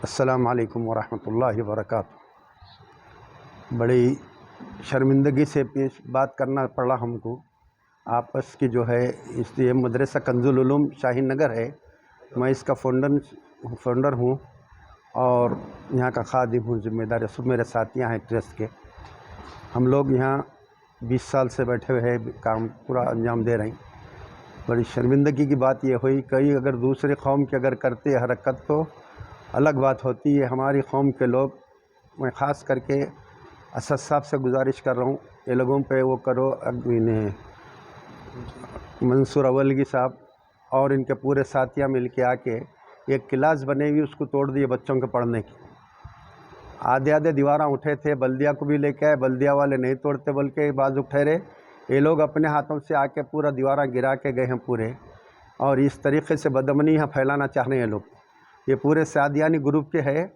السلام علیکم ورحمۃ اللہ وبرکاتہ۔ بڑی شرمندگی سے پیش بات کرنا پڑا ہم کو۔ آپس کی جو ہے اس لیے مدرسہ کنز العلوم شاہین نگر ہے، میں اس کا فاؤنڈر ہوں اور یہاں کا خادم ہوں، ذمہ دار سب میرے ساتھیاں ہیں ٹرسٹ کے۔ ہم لوگ یہاں 20 سال سے بیٹھے ہوئے ہیں، کام پورا انجام دے رہے ہیں۔ بڑی شرمندگی کی بات یہ ہوئی، کئی اگر دوسرے قوم کے اگر کرتے حرکت تو الگ بات ہوتی ہے، ہماری قوم کے لوگ، میں خاص کر کے اسد صاحب سے گزارش کر رہا ہوں، یہ لوگوں پہ وہ کرو، منصور اولگی صاحب اور ان کے پورے ساتھیاں مل کے آ کے ایک کلاس بنے ہوئی، اس کو توڑ دیے بچوں کے پڑھنے کی۔ آدھے دیواراں اٹھے تھے، بلدیہ کو بھی لے کے آئے، بلدیہ والے نہیں توڑتے بلکہ بازو ٹھہرے، یہ لوگ اپنے ہاتھوں سے آ کے پورا دیواراں گرا کے گئے ہیں پورے، اور اس طریقے سے بدامنی یہاں پھیلانا چاہ رہے ہیں لوگ۔ یہ پورے سادیانی گروپ کے ہے،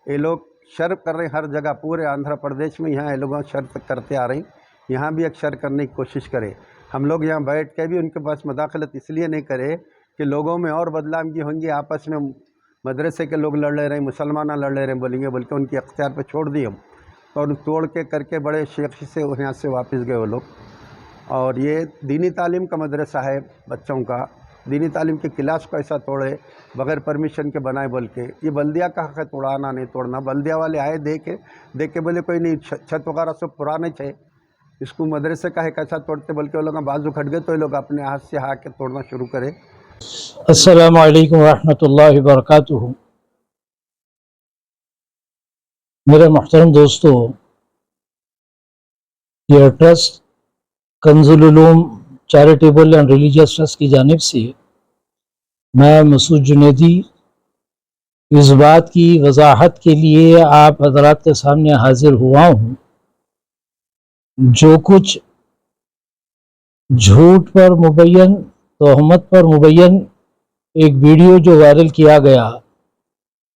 یہ لوگ شر کر رہے ہیں ہر جگہ، پورے آندھرا پردیش میں یہاں یہ لوگ شر کرتے آ رہے ہیں، یہاں بھی ایک شر کرنے کی کوشش کرے۔ ہم لوگ یہاں بیٹھ کے بھی ان کے پاس مداخلت اس لیے نہیں کرے کہ لوگوں میں اور بدنامی ہوں گی، آپس میں مدرسے کے لوگ لڑ لے رہے ہیں، مسلمان لڑ لے رہے ہیں بولیں گے، بلکہ ان کے اختیار پہ چھوڑ دیے ہم، اور توڑ کے کر کے بڑے شیخ سے یہاں سے واپس گئے وہ لوگ۔ اور یہ دینی تعلیم کا مدرسہ ہے بچوں کا، دینی تعلیم کی کلاس کو ایسا توڑے بغیر پرمیشن کے بنائے بول کے، یہ بلدیہ کا حق ہے توڑانا نہیں توڑنا۔ بلدیہ والے آئے دیکھ کے بولے کوئی نہیں، چھت وغیرہ سب پرانے تھے، اس کو مدرسے کا ہے کیسا توڑتے بول کے وہ لوگ بازو کھٹ گئے، تو یہ لوگ اپنے ہاتھ سے آ کے توڑنا شروع کرے۔ السلام علیکم ورحمۃ اللہ وبرکاتہ۔ میرے محترم دوستو، یہ trust Kanz ul Uloom charitable and religious trust کی جانب سے میں مسعود جنیدی اس بات کی وضاحت کے لیے آپ حضرات کے سامنے حاضر ہوا ہوں۔ جو کچھ جھوٹ پر مبین، تہمت پر مبین ایک ویڈیو جو وائرل کیا گیا،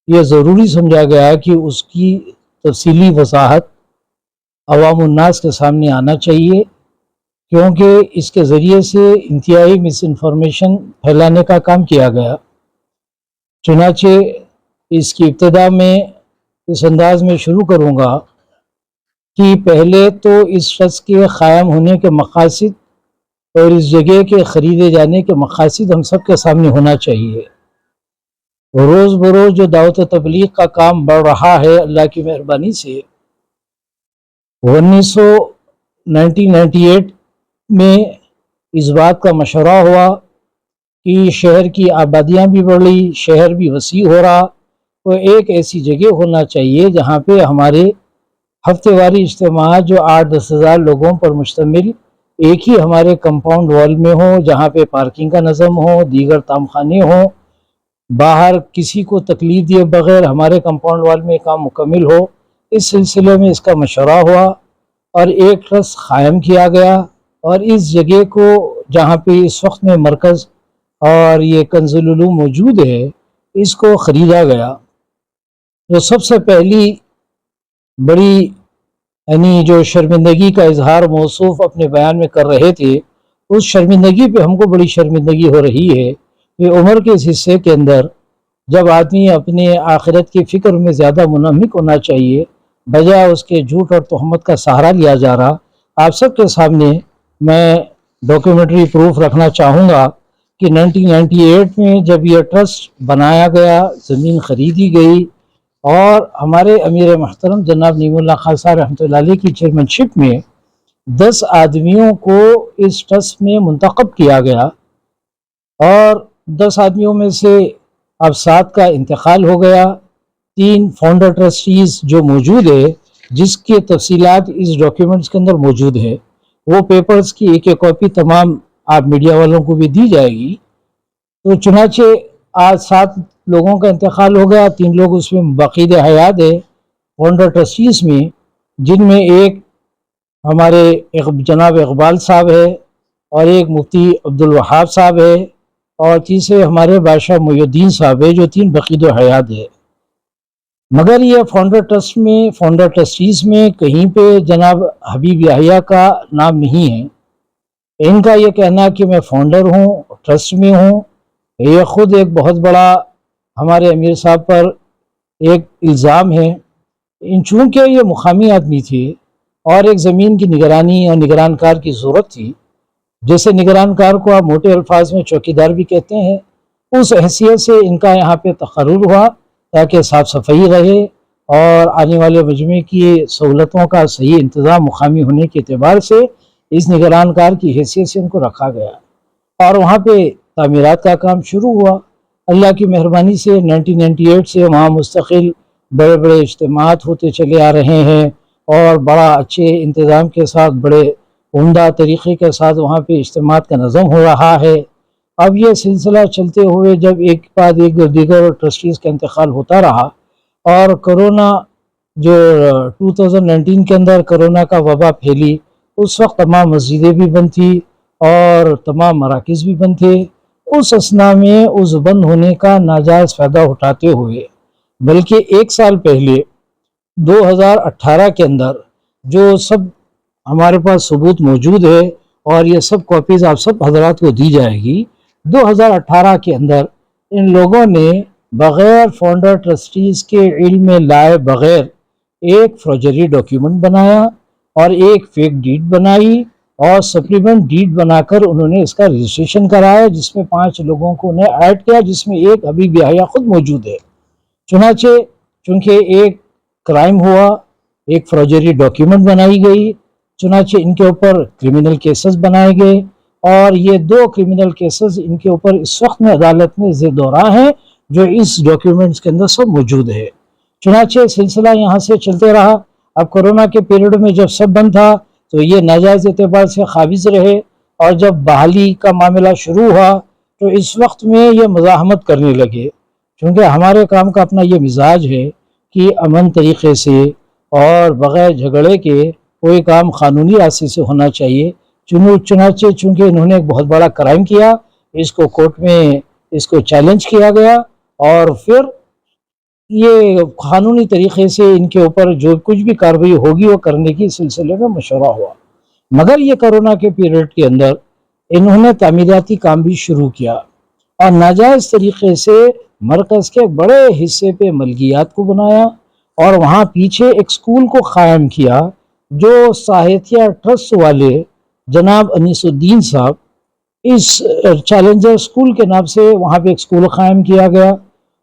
یہ ضروری سمجھا گیا کہ اس کی تفصیلی وضاحت عوام الناس کے سامنے آنا چاہیے، کیونکہ اس کے ذریعے سے انتہائی مس انفارمیشن پھیلانے کا کام کیا گیا۔ چنانچہ اس کی ابتدا میں اس انداز میں شروع کروں گا کہ پہلے تو اس ٹرسٹ کے قائم ہونے کے مقاصد اور اس جگہ کے خریدے جانے کے مقاصد ہم سب کے سامنے ہونا چاہیے۔ روز بروز جو دعوت و تبلیغ کا کام بڑھ رہا ہے، اللہ کی مہربانی سے 1998 میں اس بات کا مشورہ ہوا کہ شہر کی آبادیاں بھی بڑھی، شہر بھی وسیع ہو رہا، تو ایک ایسی جگہ ہونا چاہیے جہاں پہ ہمارے ہفتے واری اجتماعات جو 8-10 ہزار لوگوں پر مشتمل ایک ہی ہمارے کمپاؤنڈ وال میں ہوں، جہاں پہ پارکنگ کا نظم ہو، دیگر تام خانے ہوں، باہر کسی کو تکلیف دیے بغیر ہمارے کمپاؤنڈ وال میں کام مکمل ہو۔ اس سلسلے میں اس کا مشورہ ہوا اور ایک ٹرسٹ قائم کیا گیا، اور اس جگہ کو جہاں پہ اس وقت میں مرکز اور یہ کنز العلوم موجود ہے، اس کو خریدا گیا۔ تو سب سے پہلی بڑی جو شرمندگی کا اظہار موصوف اپنے بیان میں کر رہے تھے، اس شرمندگی پہ ہم کو بڑی شرمندگی ہو رہی ہے کہ عمر کے اس حصے کے اندر جب آدمی اپنے آخرت کی فکر میں زیادہ منہمک ہونا چاہیے، بجائے اس کے جھوٹ اور تہمت کا سہارا لیا جا رہا۔ آپ سب کے سامنے میں ڈاکیومنٹری پروف رکھنا چاہوں گا کہ 1998 میں جب یہ ٹرسٹ بنایا گیا، زمین خریدی گئی، اور ہمارے امیر محترم جناب نعیم اللہ خان صاحب رحمۃ اللہ علیہ کی چیئرمینشپ میں 10 آدمیوں کو اس ٹرسٹ میں منتخب کیا گیا، اور 10 آدمیوں میں سے اب 7 کا انتقال ہو گیا۔ 3 فاؤنڈر ٹرسٹیز جو موجود ہے، جس کی تفصیلات اس ڈاکیومنٹس کے اندر موجود ہے، وہ پیپرز کی ایک کاپی تمام آپ میڈیا والوں کو بھی دی جائے گی۔ تو چنانچہ آج 7 لوگوں کا انتقال ہو گیا، 3 لوگ اس میں باقید حیات ہے فاؤنڈر ٹرسٹیز میں، جن میں ایک ہمارے جناب اقبال صاحب ہے، اور ایک مفتی عبدالوہاب صاحب ہے، اور تیسرے ہمارے بادشاہ محی الدین صاحب ہے، جو 3 باقید حیات ہے۔ مگر یہ فاؤنڈر ٹرسٹیز میں کہیں پہ جناب حبیب یحییٰ کا نام نہیں ہے۔ ان کا یہ کہنا کہ میں فاؤنڈر ہوں، ٹرسٹ میں ہوں، یہ خود ایک بہت بڑا ہمارے امیر صاحب پر ایک الزام ہے. چونکہ یہ مقامی آدمی تھے اور ایک زمین کی نگرانی اور نگران کار کی ضرورت تھی، جیسے نگران کار کو آپ موٹے الفاظ میں چوکیدار بھی کہتے ہیں، اس حیثیت سے ان کا یہاں پہ تقرر ہوا تاکہ صاف صفائی رہے اور آنے والے مجمع کی سہولتوں کا صحیح انتظام مقامی ہونے کے اعتبار سے اس نگران کار کی حیثیت سے ان کو رکھا گیا. اور وہاں پہ تعمیرات کا کام شروع ہوا. اللہ کی مہربانی سے 1998 سے وہاں مستقل بڑے بڑے اجتماعات ہوتے چلے آ رہے ہیں اور بڑا اچھے انتظام کے ساتھ، بڑے عمدہ طریقے کے ساتھ وہاں پہ اجتماعات کا نظم ہو رہا ہے. اب یہ سلسلہ چلتے ہوئے جب ایک بعد ایک دیگر ٹرسٹیز کا انتقال ہوتا رہا اور کرونا جو 2019 کے اندر کرونا کا وبا پھیلی، اس وقت تمام مسجدیں بھی بند تھی اور تمام مراکز بھی بند تھے. اس اثناء میں اس بند ہونے کا ناجائز فائدہ اٹھاتے ہوئے بلکہ ایک سال پہلے 2018 کے اندر جو سب ہمارے پاس ثبوت موجود ہے اور یہ سب کاپیز آپ سب حضرات کو دی جائے گی، 2018 کے اندر ان لوگوں نے بغیر فاؤنڈر ٹرسٹیز کے علم میں لائے بغیر ایک فروجری ڈاکیومنٹ بنایا اور ایک فیک ڈیڈ بنائی اور سپلیمنٹ ڈیڈ بنا کر انہوں نے اس کا رجسٹریشن کرایا، جس میں 5 لوگوں کو انہیں ایڈ کیا، جس میں ایک حبیب یحییٰ خود موجود ہے. چنانچہ چونکہ ایک کرائم ہوا، ایک فروجری ڈاکیومنٹ بنائی گئی، چنانچہ ان کے اوپر کرمنل کیسز بنائے گئے اور یہ 2 کرمنل کیسز ان کے اوپر اس وقت میں عدالت میں زیر دورہ ہیں جو اس ڈاکیومنٹس کے اندر سب موجود ہے. چنانچہ سلسلہ یہاں سے چلتے رہا. اب کورونا کے پیریڈ میں جب سب بند تھا تو یہ ناجائز اعتبار سے قابض رہے اور جب بحالی کا معاملہ شروع ہوا تو اس وقت میں یہ مزاحمت کرنے لگے. چونکہ ہمارے کام کا اپنا یہ مزاج ہے کہ امن طریقے سے اور بغیر جھگڑے کے کوئی کام قانونی راستے سے ہونا چاہیے. چنانچہ چونکہ انہوں نے ایک بہت بڑا کرائم کیا، اس کو کورٹ میں اس کو چیلنج کیا گیا اور پھر یہ قانونی طریقے سے ان کے اوپر جو کچھ بھی کارروائی ہوگی وہ کرنے کی سلسلے میں مشورہ ہوا. مگر یہ کرونا کے پیریڈ کے اندر انہوں نے تعمیراتی کام بھی شروع کیا اور ناجائز طریقے سے مرکز کے بڑے حصے پہ ملکیات کو بنایا اور وہاں پیچھے ایک سکول کو قائم کیا جو ساہتیہ ٹرسٹ والے جناب انیس الدین صاحب، اس چیلنجر سکول کے نام سے وہاں پہ ایک سکول قائم کیا گیا.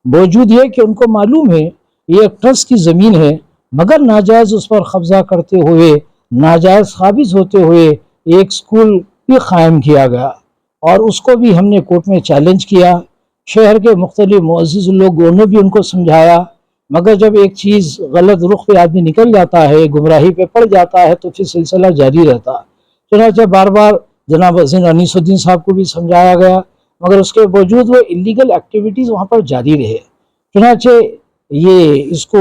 باوجود یہ کہ ان کو معلوم ہے یہ ایک ٹرسٹ کی زمین ہے، مگر ناجائز اس پر قبضہ کرتے ہوئے، ناجائز قابض ہوتے ہوئے ایک سکول بھی قائم کیا گیا اور اس کو بھی ہم نے کورٹ میں چیلنج کیا. شہر کے مختلف معزز لوگوں نے بھی ان کو سمجھایا، مگر جب ایک چیز غلط رخ پہ آدمی نکل جاتا ہے، گمراہی پہ پڑ جاتا ہے تو پھر سلسلہ جاری رہتا. چنانچہ بار بار جناب انیس الدین صاحب کو بھی سمجھایا گیا، مگر اس کے باوجود وہ انلیگل ایکٹیویٹیز وہاں پر جاری رہے. چنانچہ یہ اس کو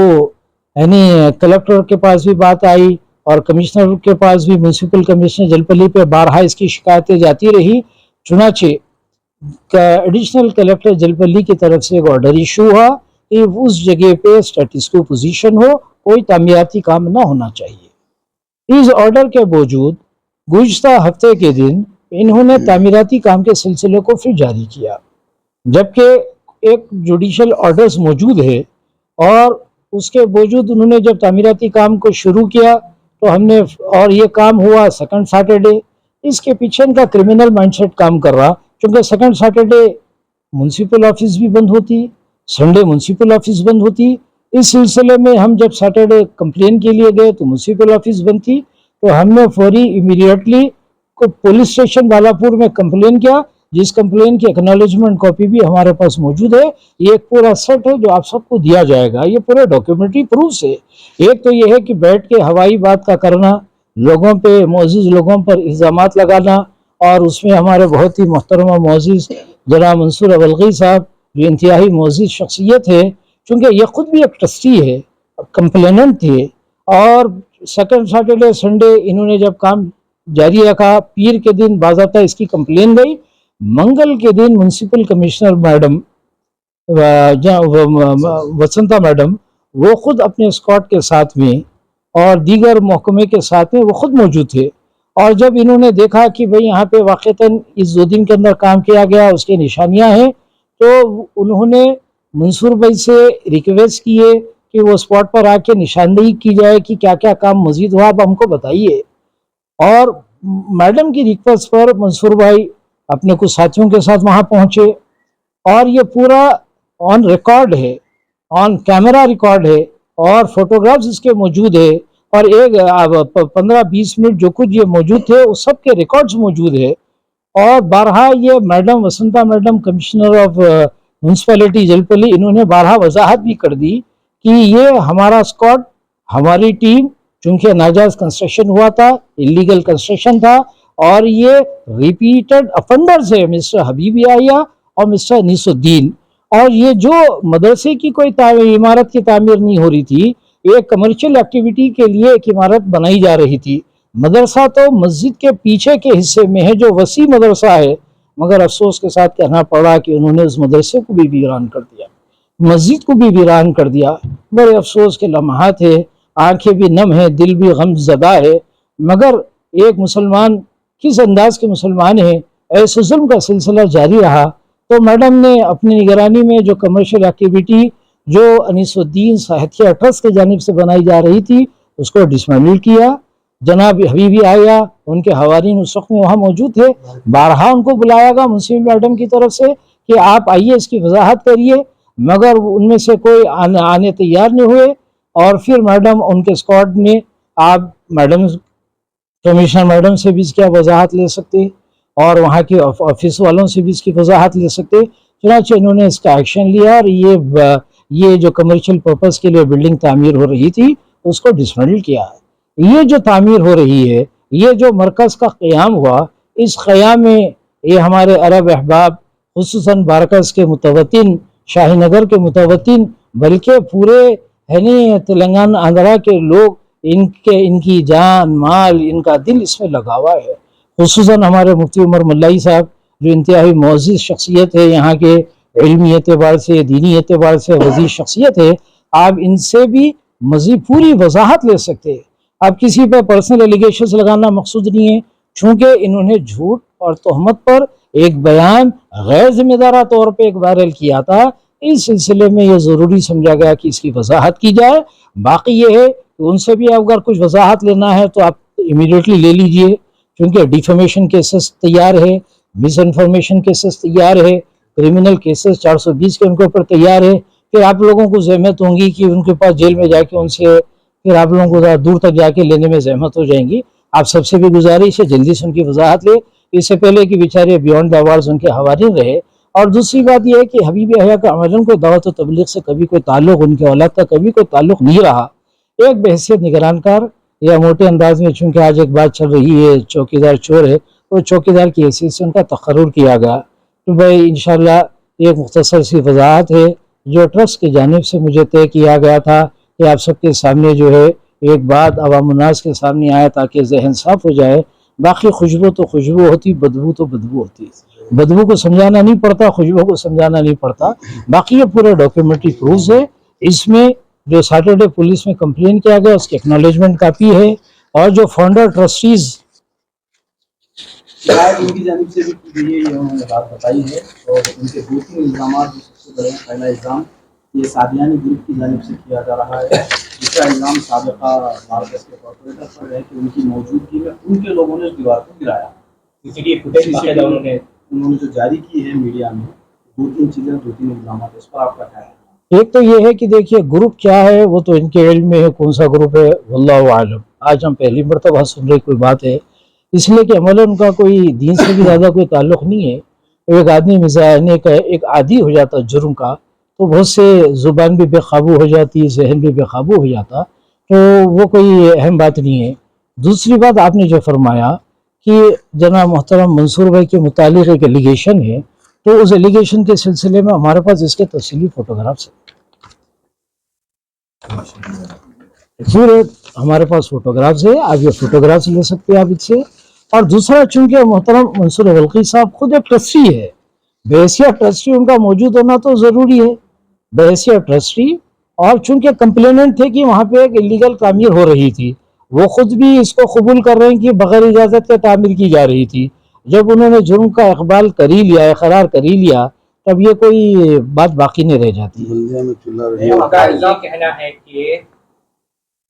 یعنی کلکٹر کے پاس بھی بات آئی اور کمشنر کے پاس بھی، میونسپل کمشنر جلپلی پہ بارہا اس کی شکایتیں جاتی رہی. چنانچہ ایڈیشنل کلکٹر جلپلی کی طرف سے ایک آرڈر ایشو ہوا کہ اس جگہ پہ اسٹیٹس کو پوزیشن ہو، کوئی تعمیراتی کام نہ ہونا چاہیے. اس آرڈر کے باوجود گزشتہ ہفتے کے دن انہوں نے تعمیراتی کام کے سلسلے کو پھر جاری کیا، جبکہ ایک جوڈیشل آرڈرز موجود ہے اور اس کے باوجود انہوں نے جب تعمیراتی کام کو شروع کیا تو ہم نے، اور یہ کام ہوا سیکنڈ سیٹرڈے. اس کے پیچھے ان کا کرمنل مائنڈ سیٹ کام کر رہا، کیونکہ سیکنڈ سیٹرڈے میونسپل آفس بھی بند ہوتی، سنڈے میونسپل آفس بند ہوتی. اس سلسلے میں ہم جب سیٹرڈے کمپلین کے لیے گئے تو میونسپل آفس بند تھی، تو ہم نے فوری امیڈیٹلی پولیس اسٹیشن بالاپور میں کمپلین کیا، جس کمپلین کی ایکنالجمنٹ کاپی بھی ہمارے پاس موجود ہے. یہ ایک پورا سیٹ ہے جو آپ سب کو دیا جائے گا، یہ پورے ڈاکیومنٹری پروفس ہے. ایک تو یہ ہے کہ بیٹھ کے ہوائی بات کا کرنا، لوگوں پہ، معزز لوگوں پر الزامات لگانا، اور اس میں ہمارے بہت ہی محترمہ معزز جناب منصور اولغی صاحب جو انتہائی معزز شخصیت ہے، چونکہ یہ خود بھی ایک ٹرسٹی ہے، کمپلیننٹ تھے، اور سیکنڈ سیٹرڈے سنڈے انہوں نے جب کام جاری رکھا، پیر کے دن باضابطہ اس کی کمپلین گئی، منگل کے دن municipal commissioner madam Vasantha madam وہ خود اپنے اسکواڈ کے ساتھ میں اور دیگر محکمے کے ساتھ میں وہ خود موجود تھے. اور جب انہوں نے دیکھا کہ بھئی یہاں پہ واقعتاً اس 2 دن کے اندر کام کیا گیا، اس کے نشانیاں ہیں، تو انہوں نے منصور بھائی سے ریکویسٹ کیے کہ وہ اسپاٹ پر آ کے نشاندہی کی جائے کہ کیا کیا کام مزید ہوا، آپ ہم کو بتائیے۔ اور میڈم کی ریکویسٹ پر منصور بھائی اپنے کچھ ساتھیوں کے ساتھ وہاں پہنچے، اور یہ پورا آن ریکارڈ ہے، آن کیمرہ ریکارڈ ہے، اور فوٹوگرافز اس کے موجود ہے، اور ایک 15-20 منٹ جو کچھ یہ موجود تھے اس سب کے ریکارڈز موجود ہے۔ اور بارہا یہ madam Vasantha madam commissioner of municipality Jalpally, انہوں نے بارہا وضاحت بھی کر دی کہ یہ ہمارا اسکواڈ، ہماری ٹیم، چونکہ ناجائز کنسٹرکشن ہوا تھا، انلیگل کنسٹرکشن تھا، اور یہ ریپیٹڈ افنڈرز ہے، مسٹر حبیبی آیا اور مسٹر انیس الدین۔ اور یہ جو مدرسے کی کوئی عمارت کی تعمیر نہیں ہو رہی تھی، ایک کمرشل ایکٹیویٹی کے لیے ایک عمارت بنائی جا رہی تھی۔ مدرسہ تو مسجد کے پیچھے کے حصے میں ہے جو وسیع مدرسہ ہے، مگر افسوس کے ساتھ کہنا پڑا کہ انہوں نے اس مدرسے کو بھی ویران کر دیا، مسجد کو بھی ویران کر دیا۔ بڑے افسوس کے لمحات ہے، آنکھیں بھی نم ہیں، دل بھی غم زدہ ہے، مگر ایک مسلمان کس انداز کے مسلمان ہیں، ایسے ظلم کا سلسلہ جاری رہا۔ تو میڈم نے اپنی نگرانی میں جو کمرشل ایکٹیویٹی جو انیس الدین ساہتیہ ٹرسٹ کی جانب سے بنائی جا رہی تھی اس کو ڈسمینٹل کیا۔ جناب حبیبی آیا، ان کے حوالین اس وقت میں وہاں موجود تھے، بارہا ان کو بلایا گا منصور میڈم کی طرف سے کہ آپ آئیے اس کی وضاحت کریے، مگر ان میں سے کوئی آنے تیار نہیں ہوئے۔ اور پھر میڈم ان کے اسکواڈ نے، آپ میڈم کمشنر میڈم سے بھی اس کی وضاحت لے سکتے اور وہاں کے آفس والوں سے بھی اس کی وضاحت لے سکتے، چنانچہ انہوں نے اس کا ایکشن لیا اور یہ جو کمرشل پرپس کے لیے بلڈنگ تعمیر ہو رہی تھی اس کو ڈسمینٹل کیا ہے۔ یہ جو تعمیر ہو رہی ہے، یہ جو مرکز کا قیام ہوا، اس قیام میں یہ ہمارے عرب احباب، خصوصاً بارکس کے متوطن، شاہی نگر کے متوطن، بلکہ پورے تلنگانہ آندھرا کے لوگ، ان کی جان مال، ان کا دل اس میں لگا ہوا ہے۔ خصوصاً ہمارے مفتی عمر ملائی صاحب جو انتہائی معزز شخصیت ہے، یہاں کے علمی اعتبار سے، دینی اعتبار سے عزیز شخصیت ہے، آپ ان سے بھی مزید پوری وضاحت لے سکتے ہیں۔ اب کسی پہ پرسنل ایلیگیشنز لگانا مقصود نہیں ہے، چونکہ انہوں نے جھوٹ اور تہمت پر ایک بیان غیر ذمہ دارہ طور پہ ایک وائرل کیا تھا، اس سلسلے میں یہ ضروری سمجھا گیا کہ اس کی وضاحت کی جائے۔ باقی یہ ہے کہ ان سے بھی اگر کچھ وضاحت لینا ہے تو آپ امیڈیٹلی لے لیجئے، کیونکہ ڈیفیمیشن کیسز تیار ہے، مس انفارمیشن کیسز تیار ہے، کرمنل کیسز 420 کے ان کے اوپر تیار ہے۔ پھر آپ لوگوں کو زحمت ہوں گی کہ ان کے پاس جیل میں جا کے ان سے پھر آپ لوگوں کو دور تک جا کے لینے میں زحمت ہو جائیں گی۔ آپ سب سے بھی گزارش ہے جلدی سے ان کی وضاحت لے، اس سے پہلے کہ بیچارے بیونڈ دا وارز ان کے حوالین رہے۔ اور دوسری بات یہ ہے کہ حبیب حیا کا عملاً کوئی دعوت و تبلیغ سے کبھی کوئی تعلق، ان کے اولاد کا کبھی کوئی تعلق نہیں رہا۔ ایک بحیثیت نگران کار یا موٹے انداز میں، چونکہ آج ایک بات چل رہی ہے چوکیدار چور ہے، تو چوکیدار کی حیثیت سے ان کا تقرر کیا گیا۔ تو بھائی انشاءاللہ ایک مختصر سی وضاحت ہے جو ٹرسٹ کی جانب سے مجھے طے کیا گیا تھا کہ آپ سب کے سامنے جو ہے ایک بات عوام الناس کے سامنے آئے تاکہ ذہن صاف ہو جائے۔ باقی خوشبو تو خوشبو ہوتی، بدبو تو بدبو ہوتی، بدبو کو سمجھانا نہیں پڑتا، خوشبو کو سمجھانا نہیں پڑتا۔ باقی یہ پورے ڈاکیومنٹری پروفز ہے، اس میں جو سیٹرڈے پولیس میں کمپلین کیا گیا اس کی ایکنالجمنٹ کاپی ہے، اور جو فاؤنڈر ٹرسٹیز ان کی جانب سے بھی کی گئی ہے، یہ انہوں نے بات بتائی ہے، اور ان کے دوسرے الزامات جو سب سے بڑے ہیں، پہلا الزام یہ سادیانی گروپ کی جانب سے کیا جا رہا ہے، دوسرا الزام سابقہ مارکس کے کارپوریٹر پر ہے کہ ان کی موجودگی میں ان کے لوگوں نے اس دیوار کو گرایا۔ انہوں نے جو جاری کی ہے میڈیا میں، دو تین الزامات، اس پر آپ کا کیا ہے؟ ایک تو یہ ہے کہ دیکھیے گروپ کیا ہے وہ تو ان کے علم میں ہے، کون سا گروپ ہے واللہ عالم۔ آج ہم پہلی مرتبہ سن رہے کوئی بات ہے، اس لیے کہ عملاً ان کا کوئی دین سے بھی زیادہ کوئی تعلق نہیں ہے۔ ایک آدمی مزاحنے کا ایک عادی ہو جاتا جرم کا تو بہت سے زبان بھی بے قابو ہو جاتی، ذہن بھی بے قابو ہو جاتا، تو وہ کوئی اہم بات نہیں ہے۔ دوسری بات آپ نے جو فرمایا کہ جناب محترم منصور بھائی کے متعلق ایک ایلیگیشن ہے، تو اس ایلیگیشن کے سلسلے میں ہمارے پاس اس کے تفصیلی فوٹوگرافس ہیں، پورے ہمارے پاس فوٹوگرافس ہے، آپ یہ فوٹوگرافس لے سکتے ہیں آپ اس سے۔ اور دوسرا چونکہ محترم منصور ولقی صاحب خود ایک ٹرسٹی ہے، بحیثیت ٹرسٹی ان کا موجود ہونا تو ضروری ہے، بحیثیت ٹرسٹی، اور چونکہ کمپلیننٹ تھے کہ وہاں پہ ایک الیگل تعمیر ہو رہی تھی، وہ خود بھی اس کو قبول کر رہے ہیں کہ بغیر اجازت کے تعمیر کی جا رہی تھی۔ جب انہوں نے جرم کا اقبال کر ہی لیا، اقرار کر ہی لیا، تو اب یہ کوئی بات باقی نہیں رہ جاتی. کا یہ کہنا ہے کہ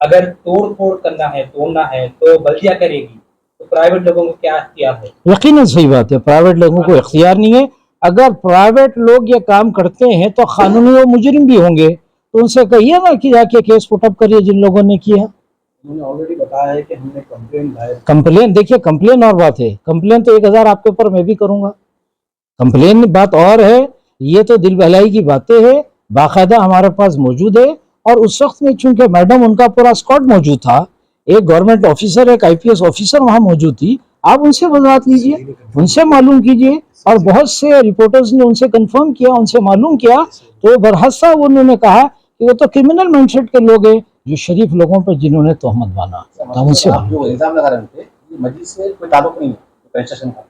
اگر توڑ پھوڑ کرنا ہے توڑنا ہے تو بلدیہ کرے گی تو پرائیویٹ لوگوں کو کیا اختیار ہے؟ یقیناً صحیح بات ہے، پرائیویٹ لوگوں کو اختیار نہیں ہے. اگر پرائیویٹ لوگ یہ کام کرتے ہیں تو قانونی و مجرم بھی ہوں گے، تو ان سے کہیے نا کہ جا کے کیس پٹ اپ کریے جن لوگوں نے کیا. انہوں نے آلریڈی بتایا ہے کہ ہم نے کمپلین دائر. کمپلین دیکھیے، کمپلین اور بات ہے، کمپلین تو 1000 آپ کے اوپر میں بھی کروں گا. کمپلین بات اور ہے، یہ تو دل بہلائی کی باتیں ہیں. باقاعدہ ہمارے پاس موجود ہے، اور اس وقت میں چونکہ میڈم ان کا پورا اسکواڈ موجود تھا، ایک گورنمنٹ آفیسر ایک IPS آفیسر وہاں موجود تھی. آپ ان سے وضاحت لیجئے، ان سے معلوم کیجئے. اور بہت سے رپورٹرز نے ان سے کنفرم کیا، ان سے معلوم کیا، تو برحصہ انہوں نے کہا کہ وہ تو کرمنل مائنڈ سیٹ کے لوگ ہیں جو شریف لوگوں پر جنہوں نے تہمت بانا. تو ان سے آپ جو الزام لگا رہے تھے مجلس سے کوئی تعلق نہیں ہے رجسٹریشن کا،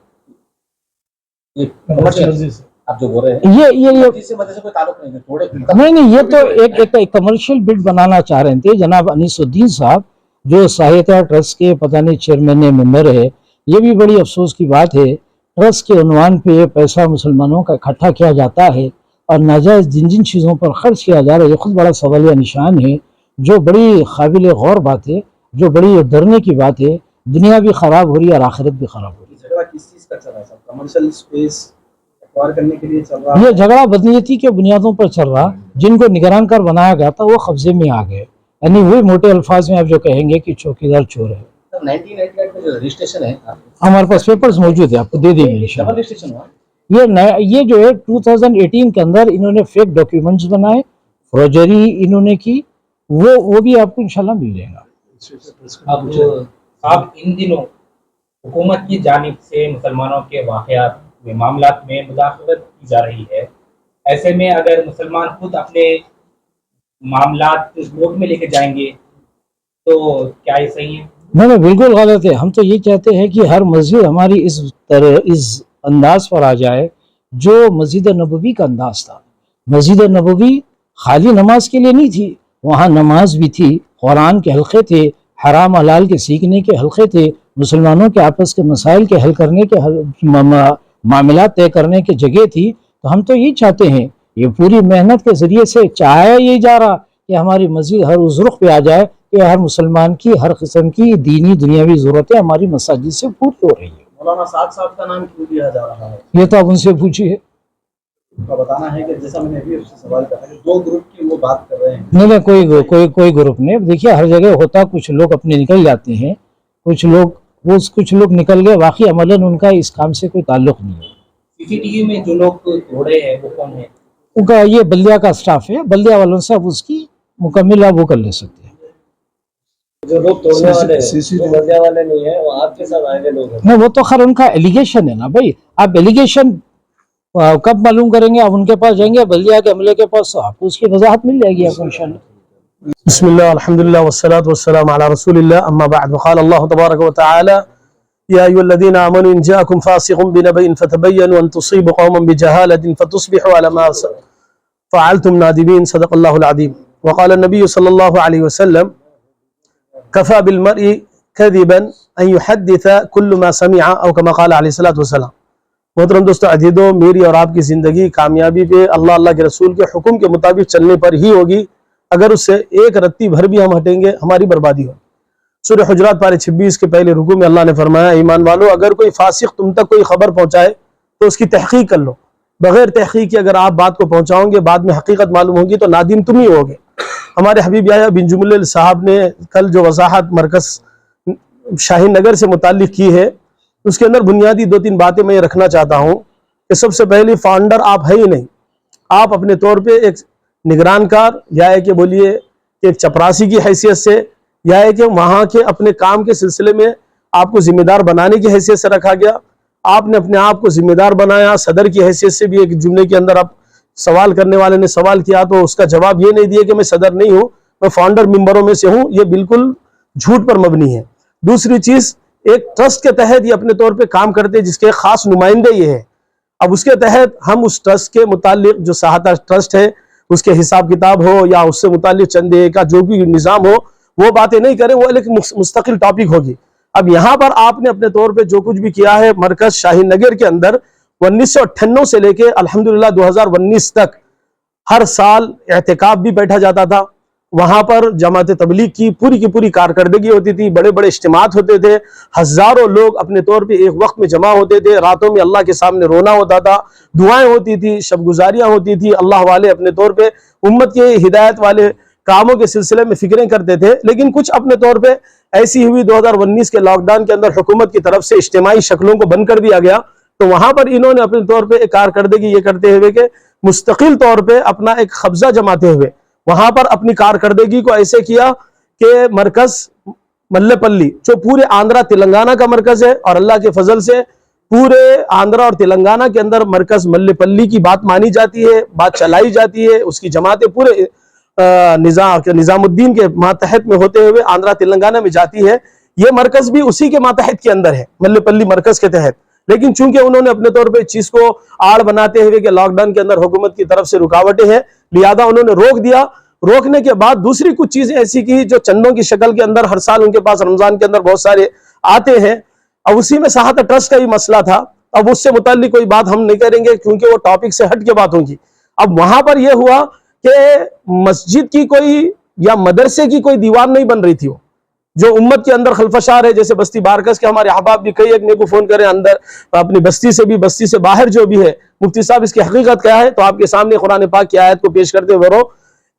آپ جو بول رہے ہیں یہ مجلس سے کوئی تعلق نہیں ہے تھوڑے نہیں، یہ تو ایک کمرشل بڈ بنانا چاہ رہے تھے. جناب انیس الدین صاحب جو ساہیتہ ٹرسٹ کے پتہ نہیں چیئرمین ممبر ہے، یہ بھی بڑی افسوس کی بات ہے. ٹرسٹ کے عنوان پہ یہ پیسہ مسلمانوں کا اکٹھا کیا جاتا ہے اور ناجائز جن چیزوں پر خرچ کیا جا رہا ہے، یہ خود بڑا سوالیہ نشان ہے، جو بڑی قابل غور بات ہے، جو بڑی ڈرنے کی بات ہے. دنیا بھی خراب ہو رہی ہے اور آخرت بھی خراب ہو رہی ہے. جھگڑا کس چیز کا چل رہا ہے صاحب؟ کمرشل اسپیس ایکوائر کرنے کے لیے چل رہا یہ ہے؟ جھگڑا بدنیتی کے بنیادوں پر چل رہا. جن کو نگران کر بنایا گیا تھا وہ قبضے میں آ گئے. یعنی وہی موٹے الفاظ میں آپ جو کہیں گے کہ چوکیدار چور ہے. 1998 میں جو رجسٹریشن ہے ہمارے پاس پیپرز موجود ہیں، آپ کو دے دیں گے ڈبل انشاءاللہ. رجسٹریشن ہوا. یہ جو ہے 2018 کے اندر انہوں نے فیک ڈاکیومنٹس بنائے، فروجری انہوں نے کی، وہ بھی آپ کو انشاءاللہ مل جائے گا. اب ان دنوں حکومت کی جانب سے مسلمانوں کے واقعات میں معاملات میں مداخلت کی جا رہی ہے. ایسے میں اگر مسلمان خود اپنے معاملات کورٹ میں لے کے جائیں گے تو کیا یہ صحیح ہے؟ نہیں بالکل غلط ہے. ہم تو یہ چاہتے ہیں کہ ہر مسجد ہماری اس انداز پر آ جائے جو مسجد نبوی کا انداز تھا. مسجد نبوی خالی نماز کے لیے نہیں تھی، وہاں نماز بھی تھی، قرآن کے حلقے تھے، حرام حلال کے سیکھنے کے حلقے تھے، مسلمانوں کے آپس کے مسائل کے حل کرنے کے معاملات طے کرنے کی جگہ تھی. تو ہم تو یہی چاہتے ہیں، یہ پوری محنت کے ذریعے سے چاہا یہی جا رہا کہ ہماری مسجد ہر اس رخ پہ آ جائے کہ ہر مسلمان کی ہر قسم کی دینی دنیاوی ضرورتیں ہماری مساجد سے پوری ہو رہی ہیں. مولانا سعد صاحب کا نام کیوں لیا جا رہا ہے؟ یہ تو آپ ان سے پوچھیے. ان کا بتانا ہے کہ جیسا میں نے ابھی اس سے سوال کیا کہ 2 گروپ کی وہ بات کر رہے ہیں. نہیں کوئی گروپ نہیں. دیکھیے ہر جگہ ہوتا، کچھ لوگ اپنے نکل جاتے ہیں، کچھ لوگ نکل گئے، واقعی عملاً ان کا اس کام سے کوئی تعلق نہیں ہے. CCTV میں جو لوگ توڑے ہیں وہ کون ہیں؟ ان کا یہ بلدیہ کا اسٹاف ہے، بلدیہ والوں سے آپ اس کی مکمل آپ وہ کر لے سکتے ہیں. جو لوگ توڑنے والے ہیں وہ بلدیہ والے نہیں ہیں، وہ آپ کے ساتھ آئے ہوئے لوگ ہیں. نہیں وہ تو خیر ان کا ایلیگیشن ہے نا بھائی. آپ ایلیگیشن کب معلوم کریں گے؟ آپ ان کے پاس جائیں گے، بلدیہ کے عملے کے پاس، آپ کو اس کی وضاحت مل جائے گی آپ کو انشاءاللہ. بسم الله الحمد لله والصلاة والسلام على رسول الله أما بعد. وقال الله تبارك وتعالى يا أيها الذين آمنوا إن جاءكم فاسق بنبأ فتبينوا أن تصيبوا قوما بجهالة فتصبحوا على ما فعلتم نادمين. صدق الله العظيم. وقال النبي صلى الله عليه وسلم كفى بالمرء كذبا أن يحدث كل ما سمع أو كما قال عليه الصلاة والسلام. محترم دوستو عزیزو، میری اور آپ کی زندگی کامیابی پہ اللہ کے رسول کے حکم کے مطابق چلنے پر ہی ہوگی. اگر اس سے ایک رتی بھر بھی ہم ہٹیں گے ہماری بربادی ہو. سورہ حجرات پارے 26 کے پہلے رکوع میں اللہ نے فرمایا ایمان والو اگر کوئی فاسق تم تک کوئی خبر پہنچائے تو اس کی تحقیق کر لو. بغیر تحقیق کے اگر آپ بات کو پہنچاؤ گے، بعد میں حقیقت معلوم ہوگی تو نادم تم ہی ہوگے. ہمارے حبیب یحییٰ بن جملہ صاحب نے کل جو وضاحت مرکز شاہین نگر سے متعلق کی ہے، اس کے اندر بنیادی 2-3 باتیں میں یہ رکھنا چاہتا ہوں کہ سب سے پہلی فاؤنڈر آپ ہے ہی نہیں. آپ اپنے طور پہ ایک نگران کار یا ہے کہ بولیے ایک چپراسی کی حیثیت سے، یا ہے کہ وہاں کے اپنے کام کے سلسلے میں آپ کو ذمہ دار بنانے کی حیثیت سے رکھا گیا. آپ نے اپنے آپ کو ذمہ دار بنایا. صدر کی حیثیت سے بھی ایک جملے کے اندر آپ سوال کرنے والے نے سوال کیا تو اس کا جواب یہ نہیں دیا کہ میں صدر نہیں ہوں، میں فاؤنڈر ممبروں میں سے ہوں. یہ بالکل جھوٹ پر مبنی ہے. دوسری چیز، ایک ٹرسٹ کے تحت یہ اپنے طور پہ کام کرتے جس کے خاص نمائندے یہ ہے. اب اس کے تحت ہم اس ٹرسٹ کے متعلق جو سہاتا ٹرسٹ ہے اس کے حساب کتاب ہو یا اس سے متعلق چندے کا جو بھی نظام ہو وہ باتیں نہیں کریں، وہ ایک مستقل ٹاپک ہوگی. اب یہاں پر آپ نے اپنے طور پہ جو کچھ بھی کیا ہے مرکز شاہین نگر کے اندر 1998 سے لے کے الحمدللہ 2019 تک ہر سال اعتکاف بھی بیٹھا جاتا تھا. وہاں پر جماعت تبلیغ کی پوری کارکردگی ہوتی تھی، بڑے بڑے اجتماعات ہوتے تھے، ہزاروں لوگ اپنے طور پہ ایک وقت میں جمع ہوتے تھے، راتوں میں اللہ کے سامنے رونا ہوتا تھا، دعائیں ہوتی تھی، شب گزاریاں ہوتی تھی، اللہ والے اپنے طور پہ امت کے ہدایت والے کاموں کے سلسلے میں فکریں کرتے تھے. لیکن کچھ اپنے طور پہ ایسی ہوئی 2019 کے لاک ڈاؤن کے اندر حکومت کی طرف سے اجتماعی شکلوں کو بند کر دیا گیا، تو وہاں پر انہوں نے اپنے طور پہ ایک کارکردگی یہ کرتے ہوئے کہ مستقل طور پہ اپنا ایک قبضہ جماتے ہوئے وہاں پر اپنی کارکردگی کو ایسے کیا کہ مرکز ملے پلی جو پورے آندھرا تلنگانہ کا مرکز ہے، اور اللہ کے فضل سے پورے آندھرا اور تلنگانہ کے اندر مرکز ملے پلی کی بات مانی جاتی ہے، بات چلائی جاتی ہے، اس کی جماعتیں پورے نظام الدین کے ماتحت میں ہوتے ہوئے آندھرا تلنگانہ میں جاتی ہے. یہ مرکز بھی اسی کے ماتحت کے اندر ہے، ملے پلی مرکز کے تحت. لیکن چونکہ انہوں نے اپنے طور پہ اس چیز کو آڑ بناتے ہوئے کہ لاک ڈاؤن کے اندر حکومت کی طرف سے رکاوٹیں ہیں، لہذا انہوں نے روک دیا. روکنے کے بعد دوسری کچھ چیزیں ایسی کی جو چندوں کی شکل کے اندر ہر سال ان کے پاس رمضان کے اندر بہت سارے آتے ہیں. اب اسی میں صحت ٹرسٹ کا ہی مسئلہ تھا. اب اس سے متعلق کوئی بات ہم نہیں کریں گے کیونکہ وہ ٹاپک سے ہٹ کے بات ہوگی. اب وہاں پر یہ ہوا کہ مسجد کی کوئی یا مدرسے کی کوئی دیوار نہیں بن رہی تھی، وہ جو امت کے اندر خلفشار ہے، جیسے بستی بارکس کے ہمارے احباب بھی کئی ایک میرے کو فون کریں اندر اپنی بستی سے بھی، بستی سے باہر جو بھی ہے، مفتی صاحب اس کی حقیقت کیا ہے؟ تو آپ کے سامنے قرآن پاک کی آیت کو پیش کرتے ہوئے رو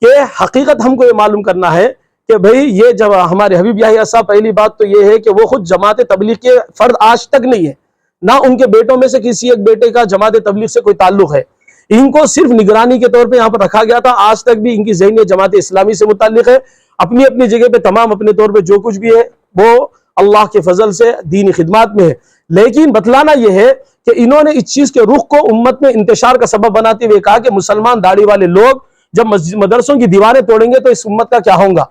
کہ حقیقت ہم کو یہ معلوم کرنا ہے کہ بھئی یہ جب ہمارے حبیب یحییٰ صاحب، پہلی بات تو یہ ہے کہ وہ خود جماعت تبلیغ کے فرد آج تک نہیں ہے، نہ ان کے بیٹوں میں سے کسی ایک بیٹے کا جماعت تبلیغ سے کوئی تعلق ہے. ان کو صرف نگرانی کے طور پہ یہاں پر رکھا گیا تھا. آج تک بھی ان کی ذہنیت جماعت اسلامی سے متعلق ہے. اپنی اپنی جگہ پہ تمام اپنے طور پہ جو کچھ بھی ہے وہ اللہ کے فضل سے دینی خدمات میں ہے. لیکن بتلانا یہ ہے کہ انہوں نے اس چیز کے رخ کو امت میں انتشار کا سبب بناتے ہوئے کہا کہ مسلمان داڑھی والے لوگ جب مدرسوں کی دیواریں توڑیں گے تو اس امت کا کیا ہوگا.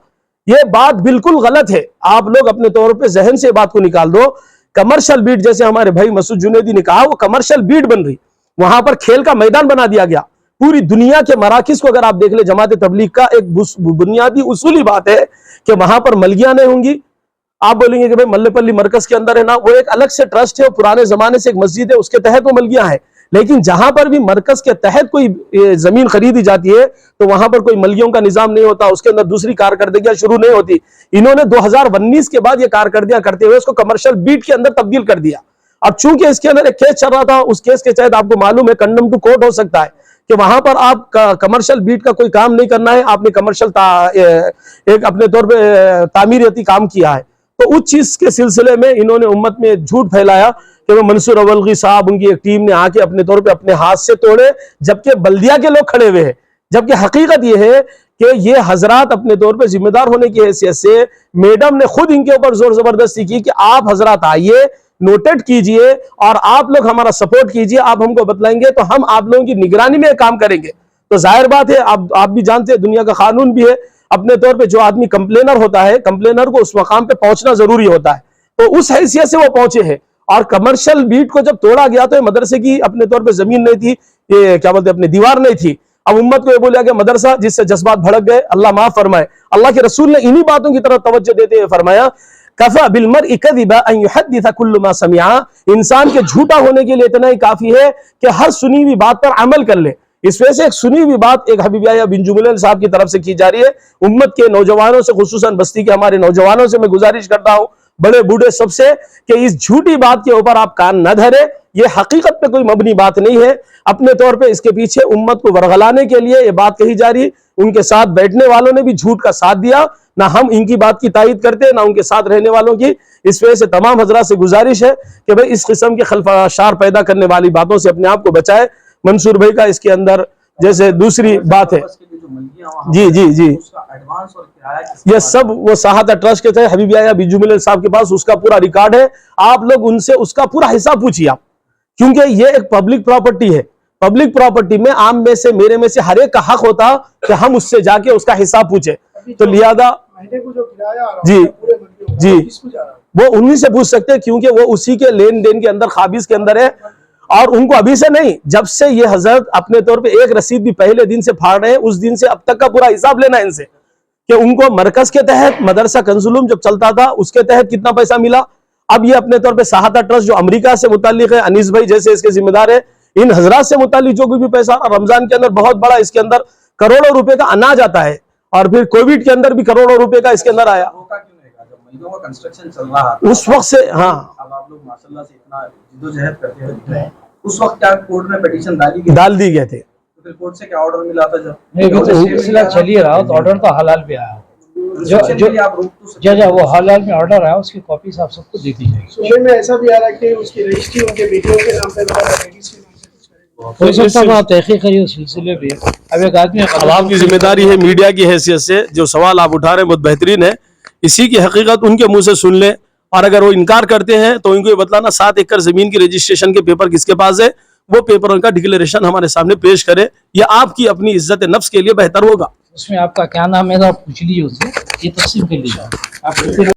یہ بات بالکل غلط ہے. آپ لوگ اپنے طور پہ ذہن سے بات کو نکال دو. کمرشل بیٹ جیسے ہمارے بھائی مسعود جنیدی نے کہا، وہ کمرشل بیٹ بن رہی، وہاں پر کھیل کا میدان بنا دیا گیا. پوری دنیا کے مراکز کو اگر آپ دیکھ لیں، جماعت تبلیغ کا ایک بنیادی اصولی بات ہے کہ وہاں پر ملگیاں نہیں ہوں گی. آپ بولیں گے کہ بھائی ملے پلی مرکز کے اندر ہے نا، وہ ایک الگ سے ٹرسٹ ہے، پرانے زمانے سے ایک مسجد ہے، اس کے تحت وہ ملگیاں ہیں. لیکن جہاں پر بھی مرکز کے تحت کوئی زمین خریدی جاتی ہے تو وہاں پر کوئی ملگیوں کا نظام نہیں ہوتا، اس کے اندر دوسری کارکردگیاں شروع نہیں ہوتی. انہوں نے 2019 کے بعد یہ کارکردگیاں کرتے ہوئے اس کو کمرشل بیٹ کے اندر تبدیل کر دیا. اب چونکہ اس کے اندر ایک کیس چل رہا تھا، اس کیس کے تحت آپ کو معلوم ہے کنڈم ٹو کورٹ ہو سکتا ہے کہ وہاں پر آپ کمرشل بیٹ کا کوئی کام نہیں کرنا ہے، آپ نے کمرشل ایک اپنے طور پہ تعمیراتی کام کیا ہے. تو اس چیز کے سلسلے میں انہوں نے امت میں جھوٹ پھیلایا کہ وہ منصور اولغی صاحب ان کی ایک ٹیم نے آ کے اپنے طور پہ اپنے ہاتھ سے توڑے، جبکہ بلدیہ کے لوگ کھڑے ہوئے ہیں. جبکہ حقیقت یہ ہے کہ یہ حضرات اپنے طور پہ ذمہ دار ہونے کی حیثیت سے میڈم نے خود ان کے اوپر زور زبردستی کی کہ آپ حضرات آئیے، نوٹڈ کیجئے اور آپ لوگ ہمارا سپورٹ کیجئے، آپ ہم کو بتلائیں گے تو ہم آپ لوگوں کی نگرانی میں کام کریں گے. تو ظاہر بات ہے، آپ بھی جانتے ہیں، دنیا کا قانون بھی ہے، اپنے طور پہ جو آدمی کمپلینر ہوتا ہے، کمپلینر کو اس مقام پہ پہنچنا ضروری ہوتا ہے. تو اس حیثیت سے وہ پہنچے ہیں. اور کمرشل بیٹ کو جب توڑا گیا تو مدرسے کی اپنے طور پہ زمین نہیں تھی، یہ کیا بولتے اپنے دیوار نہیں تھی. اب امت کو یہ بولیا کہ مدرسہ، جس سے جذبات بھڑک گئے. اللہ معاف فرمائے. اللہ کے رسول نے انہی باتوں کی طرف توجہ دیتے ہوئے فرمایا کفا بالمرء کذبا ان يحدث كل ما سمع. انسان کے جھوٹا ہونے کے لیے اتنا ہی کافی ہے کہ ہر سنی ہوئی بات پر عمل کر لے. اس وجہ سے ایک سنی ہوئی بات ایک حبیب یحییٰ بن جملہ صاحب کی طرف سے کی جا رہی ہے. امت کے نوجوانوں سے، خصوصاً بستی کے ہمارے نوجوانوں سے میں گزارش کرتا ہوں، بڑے بوڑھے سب سے، کہ اس جھوٹی بات کے اوپر آپ کان نہ دھرے. یہ حقیقت پہ کوئی مبنی بات نہیں ہے. اپنے طور پہ اس کے پیچھے امت کو ورغلانے کے لیے یہ بات کہی جا رہی. ان کے ساتھ بیٹھنے والوں نے بھی جھوٹ کا ساتھ دیا. نہ ہم ان کی بات کی تائید کرتے، نہ ان کے ساتھ رہنے والوں کی. اس وجہ سے تمام حضرات سے گزارش ہے کہ بھئی اس قسم کے خلفشار پیدا کرنے والی باتوں سے اپنے آپ کو بچائے. منصور بھائی کا اس کے اندر جیسے دوسری بات ہے، جی یہ سب وہ صحت ٹرسٹ کے تھے، حبیب یحییٰ بن جملہ صاحب کے پاس اس کا پورا ریکارڈ ہے. آپ لوگ ان سے اس کا پورا حساب پوچھیے آپ، کیونکہ یہ ایک پبلک پراپرٹی ہے. پبلک پراپرٹی میں عام میں سے، میرے میں سے ہر ایک کا حق ہوتا کہ ہم اس سے جا کے اس کا حساب پوچھیں. تو لہذا جی وہ انہی سے پوچھ سکتے ہیں، کیونکہ وہ اسی کے لین دین کے اندر، خابیز کے اندر ہے. اور ان کو ابھی سے نہیں، جب سے یہ حضرت اپنے طور پہ ایک رسید بھی پہلے دن سے پھاڑ رہے ہیں، اس دن سے اب تک کا پورا حساب لینا ہے ان سے کہ ان کو مرکز کے تحت مدرسہ کنز العلوم جب چلتا تھا اس کے تحت کتنا پیسہ ملا. اب یہ اپنے طور پہ صحت ٹرسٹ جو امریکہ سے متعلق ہے، انیس بھائی جیسے اس کے ذمہ دار ہے، ان حضرات سے متعلق جو بھی پیسہ آ رہا رمضان کے اندر بہت بڑا اس کے اندر کروڑوں روپے کا اناج آتا ہے، اور پھر کووڈ کے اندر بھی کروڑوں روپے کا اس کے اندر آیا مہینوں کا کنسٹرکشن چل رہا تھا اس وقت سے. ہاں اب آپ لوگ ماشاءاللہ سے اتنا جدوجہد کرتے ہوئے دکھ رہے ہیں، اس وقت کیا کورٹ میں پیٹیشن ڈال دی گئے تھے. تو پھر کورٹ سے کیا آرڈر ملا تھا جب نہیں وہ تو سلسلہ چل ہی رہا، تو آرڈر تو حلال پہ آیا، آپ روک تو سکتے جج وہ حلال میں آرڈر آیا، اس کی کاپیز آپ سب کو دے دی جائے گی. سننے میں ایسا بھی آ رہا ہے کہ اس کی رجسٹری ان کے بیٹیوں کے نام پہ بتا رہا ہے کہ اس کے نام سے کچھ کرے گا. ہو سکتا ہے آپ تحقیق کریے اس سلسلے پہ. اب ایک آدمی اب آپ کی ذمہ داری ہے میڈیا کی حیثیت سے جو سوال آپ اٹھا رہے ہیں بہت بہترین ہے، اسی کی حقیقت ان کے منہ سے سن لیں، اور اگر وہ انکار کرتے ہیں تو ان کو یہ بتلانا 7 ایکڑ زمین کی رجسٹریشن کے پیپر کس کے پاس ہے، وہ پیپر ان کا ڈکلیریشن ہمارے سامنے پیش کرے. یہ آپ کی اپنی عزت نفس کے لیے بہتر ہوگا. اس میں آپ کا کیا نام ہے آپ پوچھ لیجیے اس سے، یہ تقسیم کر لیجیے آپ.